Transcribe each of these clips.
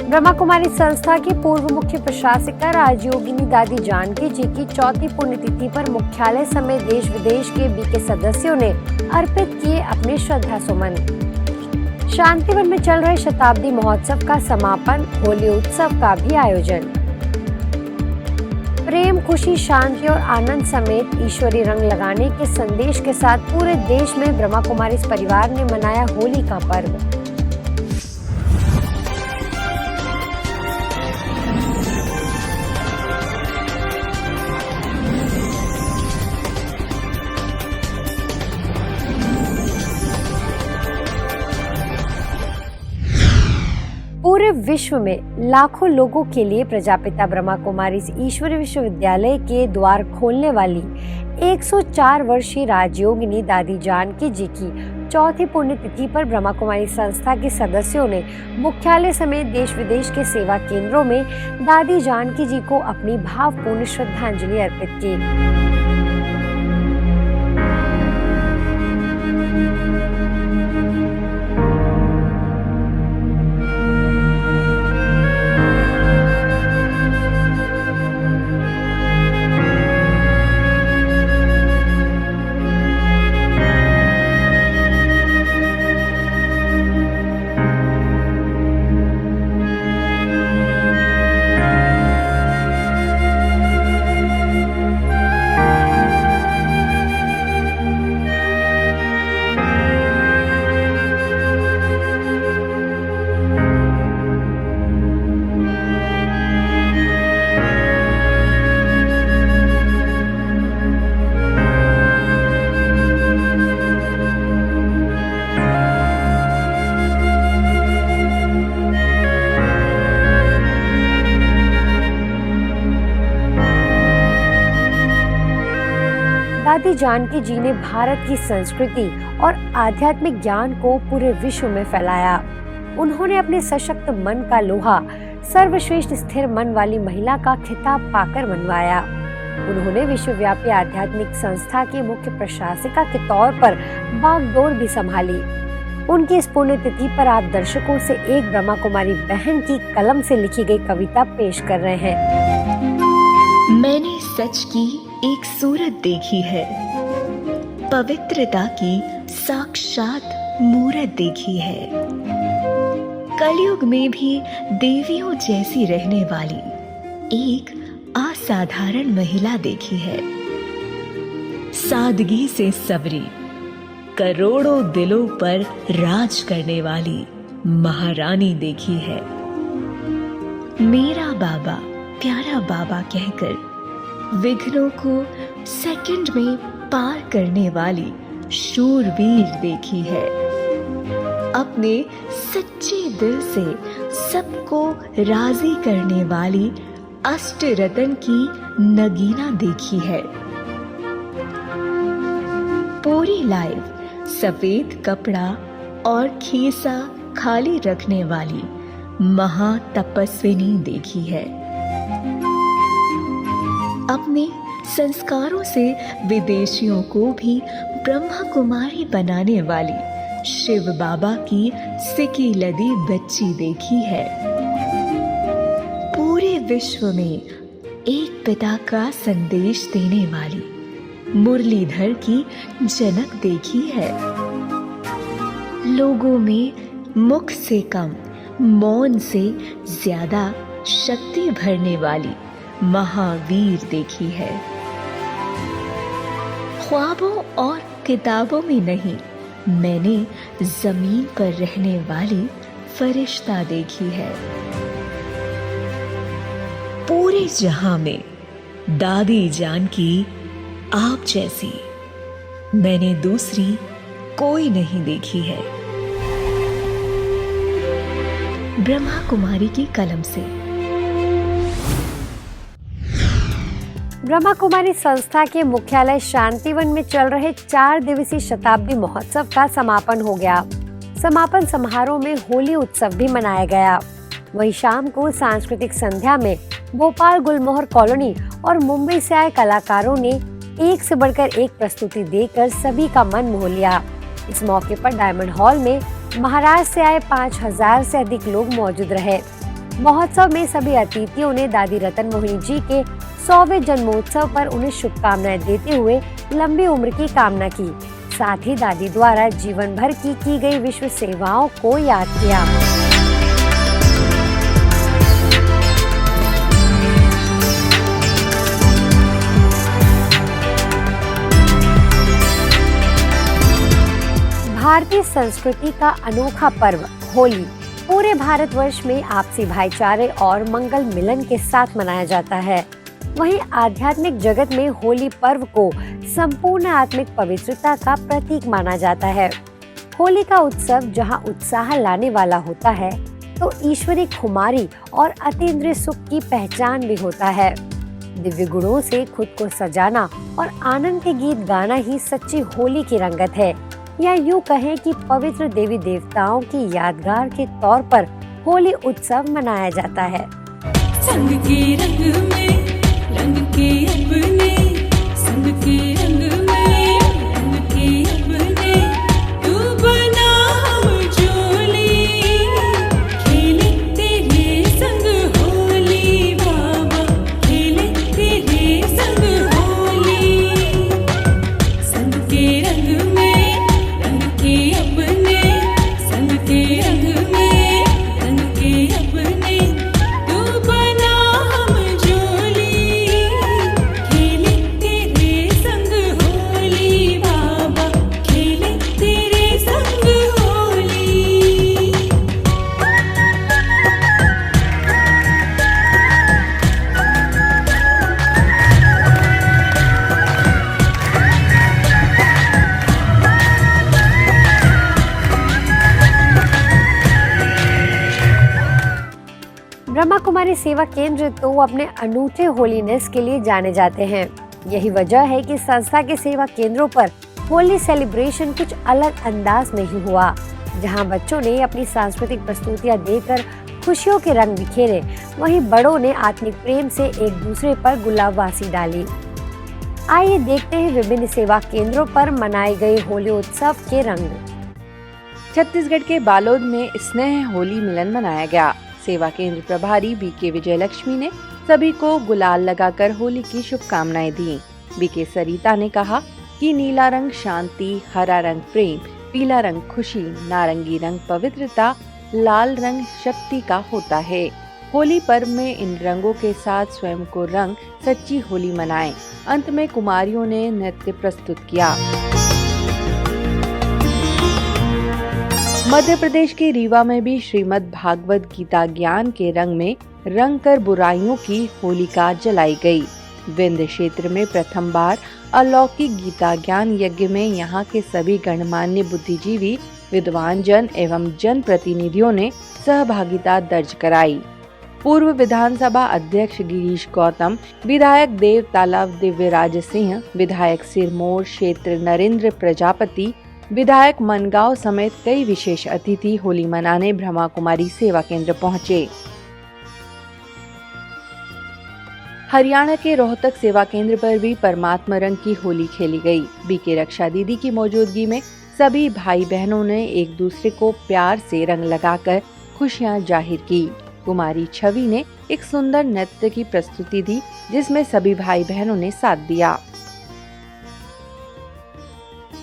ब्रह्मा कुमारी संस्था की पूर्व मुख्य प्रशासिका राजयोगिनी दादी जानकी जी की चौथी पुण्यतिथि पर मुख्यालय समेत देश विदेश के बीके सदस्यों ने अर्पित किए अपने श्रद्धा सुमन। शांतिवन में चल रहे शताब्दी महोत्सव का समापन, होली उत्सव का भी आयोजन। प्रेम, खुशी, शांति और आनंद समेत ईश्वरी रंग लगाने के संदेश के साथ पूरे देश में ब्रह्मा कुमारी परिवार ने मनाया होली का पर्व। पूरे विश्व में लाखों लोगों के लिए प्रजापिता ब्रह्मा कुमारी ईश्वरीय विश्वविद्यालय के द्वार खोलने वाली 104 वर्षीय राजयोगिनी दादी जानकी जी की चौथी पुण्यतिथि पर ब्रह्मा कुमारी संस्था के सदस्यों ने मुख्यालय समेत देश विदेश के सेवा केंद्रों में दादी जानकी जी को अपनी भावपूर्ण श्रद्धांजलि अर्पित की। दादी जानकी जी ने भारत की संस्कृति और आध्यात्मिक ज्ञान को पूरे विश्व में फैलाया। उन्होंने अपने सशक्त मन का लोहा सर्वश्रेष्ठ स्थिर मन वाली महिला का खिताब पाकर मनवाया। उन्होंने विश्वव्यापी आध्यात्मिक संस्था की मुख्य प्रशासिका के तौर पर बागडोर भी संभाली। उनकी इस पुण्यतिथि पर आप दर्शकों से एक ब्रह्मा कुमारी बहन की कलम से लिखी गई कविता पेश कर रहे हैं। मैंने सच की एक सूरत देखी है, पवित्रता की साक्षात मूरत देखी है। कलयुग में भी देवियों जैसी रहने वाली एक असाधारण महिला देखी है। सादगी से सबरी, करोड़ों दिलों पर राज करने वाली महारानी देखी है। मेरा बाबा, प्यारा बाबा कहकर विघ्नों को सेकंड में पार करने वाली शूरवीर देखी है। अपने सच्चे दिल से सबको राजी करने वाली अष्टरत्न की नगीना देखी है। पूरी लाइफ सफेद कपड़ा और खीसा खाली रखने वाली महातपस्विनी देखी है। अपने संस्कारों से विदेशियों को भी ब्रह्मा कुमारी बनाने वाली शिव बाबा की सिकी लदी बच्ची देखी है। पूरे विश्व में एक पिता का संदेश देने वाली मुरलीधर की जनक देखी है। लोगों में मुख से कम, मौन से ज्यादा शक्ति भरने वाली महावीर देखी है। ख्वाबों और किताबों में नहीं, मैंने जमीन पर रहने वाली फरिश्ता देखी है। पूरे जहां में दादी जानकी आप जैसी मैंने दूसरी कोई नहीं देखी है। ब्रह्मा कुमारी की कलम से। ब्रह्मा कुमारी संस्था के मुख्यालय शांतिवन में चल रहे 4 दिवसीय शताब्दी महोत्सव का समापन हो गया। समापन समारोह में होली उत्सव भी मनाया गया। वहीं शाम को सांस्कृतिक संध्या में भोपाल गुलमोहर कॉलोनी और मुंबई से आए कलाकारों ने एक से बढ़कर एक प्रस्तुति देकर सभी का मन मोह लिया। इस मौके पर डायमंड हॉल में महाराष्ट्र से आए 5000 से अधिक लोग मौजूद रहे। महोत्सव में सभी अतिथियों ने दादी रतन मोहिनी जी के 100वें जन्मोत्सव पर उन्हें शुभकामनाएं देते हुए लंबी उम्र की कामना की। साथ ही दादी द्वारा जीवन भर की गई विश्व सेवाओं को याद किया। भारतीय संस्कृति का अनोखा पर्व होली पूरे भारतवर्ष में आपसी भाईचारे और मंगल मिलन के साथ मनाया जाता है। वहीं आध्यात्मिक जगत में होली पर्व को संपूर्ण आत्मिक पवित्रता का प्रतीक माना जाता है। होली का उत्सव जहां उत्साह लाने वाला होता है, तो ईश्वरी खुमारी और अतीन्द्रिय सुख की पहचान भी होता है। दिव्य गुणों से खुद को सजाना और आनंद के गीत गाना ही सच्ची होली की रंगत है। या यूं कहें कि पवित्र देवी देवताओं की यादगार के तौर पर होली उत्सव मनाया जाता है। संग के रंग में रंग के अपने, संग के रंग में रंग के अपने, तू बना हम जोली, खेले तेरे संग होली बाबा, खेले तेरे संग होली। संग के रंग में अपने, संग के रंग में रंग के अपने, तू बना हम जोली, खेले तेरे संग होली बाबा, खेले तेरे संग होली। ब्रह्मा कुमारी सेवा केंद्र तो अपने अनूठे होलीनेस के लिए जाने जाते हैं। यही वजह है कि संस्था के सेवा केंद्रों पर होली सेलिब्रेशन कुछ अलग अंदाज में ही हुआ, जहां बच्चों ने अपनी सांस्कृतिक प्रस्तुतियां देकर खुशियों के रंग बिखेरे, वहीं बड़ों ने आत्मिक प्रेम से एक दूसरे पर गुलाबवासी डाली। आइए देखते हैं विभिन्न सेवा केंद्रों पर मनाए गए होली उत्सव के रंग। छत्तीसगढ़ के बालोद में स्नेह होली मिलन मनाया गया। सेवा केंद्र प्रभारी बीके विजयलक्ष्मी ने सभी को गुलाल लगाकर होली की शुभकामनाएं दी। बीके सरिता ने कहा कि नीला रंग शांति, हरा रंग प्रेम, पीला रंग खुशी, नारंगी रंग पवित्रता, लाल रंग शक्ति का होता है। होली पर्व में इन रंगों के साथ स्वयं को रंग सच्ची होली मनाएं। अंत में कुमारियों ने नृत्य प्रस्तुत किया। मध्य प्रदेश के रीवा में भी श्रीमद् भागवत गीता ज्ञान के रंग में रंग कर बुराइयों की होलिका जलाई गई। विंध्य क्षेत्र में प्रथम बार अलौकिक गीता ज्ञान यज्ञ में यहाँ के सभी गणमान्य बुद्धिजीवी, विद्वान जन एवं जन प्रतिनिधियों ने सहभागिता दर्ज कराई। पूर्व विधानसभा अध्यक्ष गिरीश गौतम, विधायक देव तालाब दिव्यराज सिंह, विधायक सिरमौर क्षेत्र नरेंद्र प्रजापति, विधायक मनगांव समेत कई विशेष अतिथि होली मनाने ब्रह्मा कुमारी सेवा केंद्र पहुंचे। हरियाणा के रोहतक सेवा केंद्र पर भी परमात्मा रंग की होली खेली गई। बीके रक्षा दीदी की मौजूदगी में सभी भाई बहनों ने एक दूसरे को प्यार से रंग लगाकर खुशियां जाहिर की। कुमारी छवि ने एक सुंदर नृत्य की प्रस्तुति दी, जिसमें सभी भाई बहनों ने साथ दिया।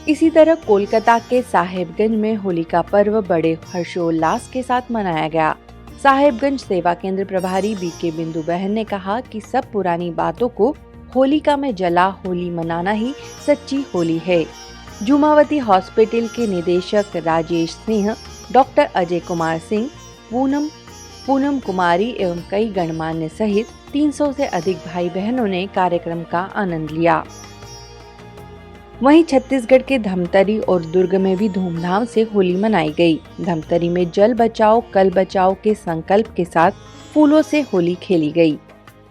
इसी तरह कोलकाता के साहेबगंज में होली का पर्व बड़े हर्षोल्लास के साथ मनाया गया। साहेबगंज सेवा केंद्र प्रभारी बीके बिंदु बहन ने कहा कि सब पुरानी बातों को होलिका में जला होली मनाना ही सच्ची होली है। जुमावती हॉस्पिटल के निदेशक राजेश सिंह, डॉक्टर अजय कुमार सिंह, पूनम कुमारी एवं कई गणमान्य सहित 300 से अधिक भाई बहनों ने कार्यक्रम का आनंद लिया। वहीं छत्तीसगढ़ के धमतरी और दुर्ग में भी धूमधाम से होली मनाई गई। धमतरी में जल बचाओ कल बचाओ के संकल्प के साथ फूलों से होली खेली गई।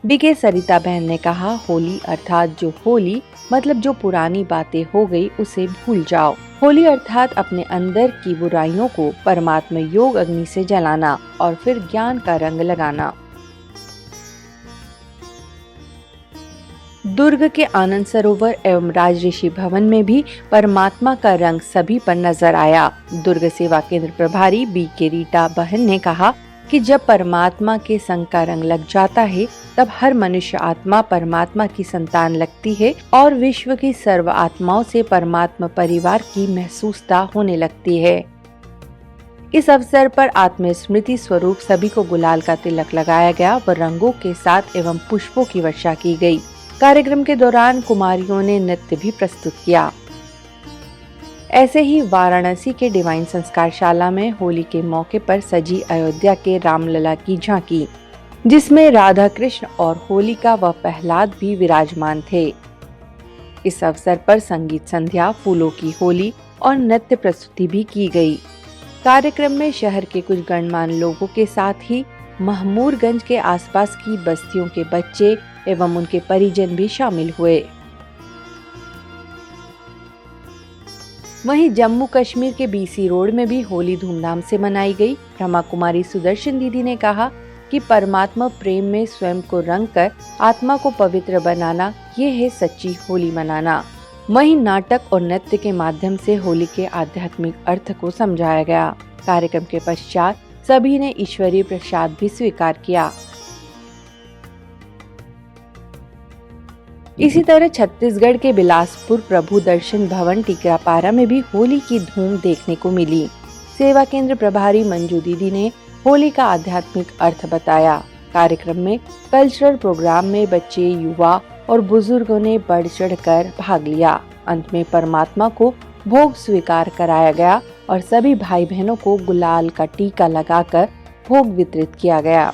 बीके सरिता बहन ने कहा, होली अर्थात जो होली मतलब जो पुरानी बातें हो गई उसे भूल जाओ। होली अर्थात अपने अंदर की बुराइयों को परमात्मा योग अग्नि से जलाना और फिर ज्ञान का रंग लगाना। दुर्ग के आनंद सरोवर एवं राजऋषि भवन में भी परमात्मा का रंग सभी पर नजर आया। दुर्ग सेवा केंद्र प्रभारी बीके रीटा बहन ने कहा, कि जब परमात्मा के संग का रंग लग जाता है तब हर मनुष्य आत्मा परमात्मा की संतान लगती है और विश्व की सर्व आत्माओं से परमात्मा परिवार की महसूसता होने लगती है। इस अवसर पर आत्मस्मृति स्वरूप सभी को गुलाल का तिलक लगाया गया व रंगों के साथ एवं पुष्पों की वर्षा की गई। कार्यक्रम के दौरान कुमारियों ने नृत्य भी प्रस्तुत किया। ऐसे ही वाराणसी के डिवाइन संस्कारशाला में होली के मौके पर सजी अयोध्या के रामलला की झांकी, जिसमें राधा कृष्ण और होलिका व प्रहलाद भी विराजमान थे। इस अवसर पर संगीत संध्या, फूलों की होली और नृत्य प्रस्तुति भी की गई। कार्यक्रम में शहर के कुछ गणमान्य लोगों के साथ ही महमूरगंज के आसपास की बस्तियों के बच्चे एवं उनके परिजन भी शामिल हुए। वहीं जम्मू कश्मीर के बीसी रोड में भी होली धूमधाम से मनाई गई। ब्रह्मा कुमारी सुदर्शन दीदी ने कहा कि परमात्मा प्रेम में स्वयं को रंग कर आत्मा को पवित्र बनाना, ये है सच्ची होली मनाना। वहीं नाटक और नृत्य के माध्यम से होली के आध्यात्मिक अर्थ को समझाया गया। कार्यक्रम के पश्चात सभी ने ईश्वरीय प्रसाद भी स्वीकार किया। इसी तरह छत्तीसगढ़ के बिलासपुर प्रभु दर्शन भवन टीकरापारा में भी होली की धूम देखने को मिली। सेवा केंद्र प्रभारी मंजू दीदी ने होली का आध्यात्मिक अर्थ बताया। कार्यक्रम में कल्चरल प्रोग्राम में बच्चे, युवा और बुजुर्गों ने बढ़ चढ़ कर भाग लिया। अंत में परमात्मा को भोग स्वीकार कराया गया और सभी भाई बहनों को गुलाल का टीका लगाकर भोग वितरित किया गया।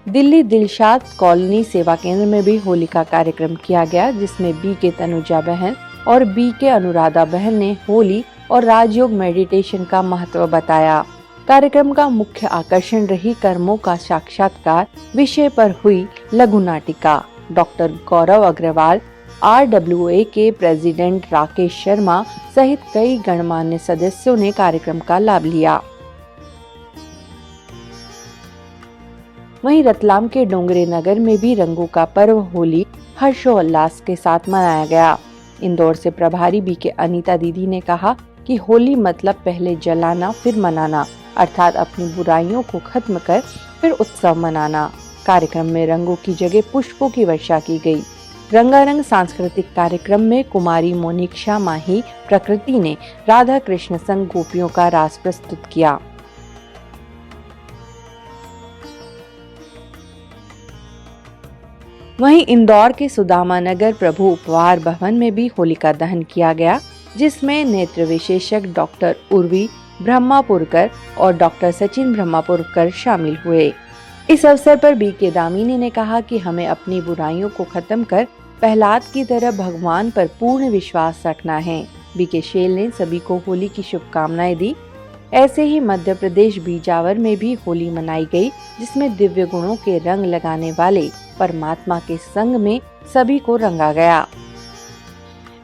दिल्ली दिलशाद कॉलोनी सेवा केंद्र में भी होली का कार्यक्रम किया गया, जिसमें बी के तनुजा बहन और बी के अनुराधा बहन ने होली और राजयोग मेडिटेशन का महत्व बताया। कार्यक्रम का मुख्य आकर्षण रही कर्मों का साक्षात्कार विषय पर हुई लघु नाटिका। डॉक्टर गौरव अग्रवाल, RWA के प्रेसिडेंट राकेश शर्मा सहित कई गणमान्य सदस्यों ने कार्यक्रम का लाभ लिया। वहीं रतलाम के डोंगरे नगर में भी रंगों का पर्व होली हर्षोल्लास के साथ मनाया गया। इंदौर से प्रभारी बी के अनीता दीदी ने कहा कि होली मतलब पहले जलाना फिर मनाना, अर्थात अपनी बुराइयों को खत्म कर फिर उत्सव मनाना। कार्यक्रम में रंगों की जगह पुष्पों की वर्षा की गई। रंगारंग सांस्कृतिक कार्यक्रम में कुमारी मोनिक्षा माही प्रकृति ने राधा कृष्ण संग गोपियों का रास प्रस्तुत किया। वहीं इंदौर के सुदामा नगर प्रभु उपहार भवन में भी होलिका दहन किया गया, जिसमें नेत्र विशेषज्ञ डॉक्टर उर्वी ब्रह्मापुरकर और डॉक्टर सचिन ब्रह्मापुरकर शामिल हुए। इस अवसर पर बी के दामिनी ने कहा कि हमें अपनी बुराइयों को खत्म कर प्रहलाद की तरह भगवान पर पूर्ण विश्वास रखना है। बी के शेल ने सभी को होली की शुभकामनाएं दी। ऐसे ही मध्य प्रदेश बीजावर में भी होली मनाई गई, जिसमें दिव्य गुणों के रंग लगाने वाले परमात्मा के संग में सभी को रंगा गया।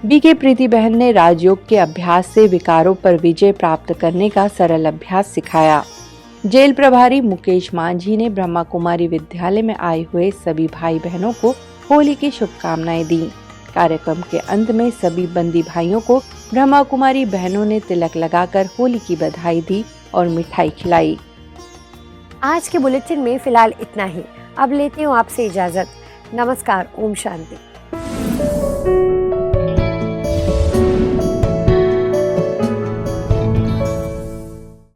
बी के प्रीति बहन ने राजयोग के अभ्यास से विकारों पर विजय प्राप्त करने का सरल अभ्यास सिखाया। जेल प्रभारी मुकेश मांझी ने ब्रह्मा कुमारी विद्यालय में आए हुए सभी भाई बहनों को होली की शुभकामनाएं दी। कार्यक्रम के अंत में सभी बंदी भाइयों को ब्रह्मा कुमारी बहनों ने तिलक लगाकर होली की बधाई दी और मिठाई खिलाई। आज के बुलेटिन में फिलहाल इतना ही। अब लेती हूँ आपसे इजाजत। नमस्कार। ओम शांति।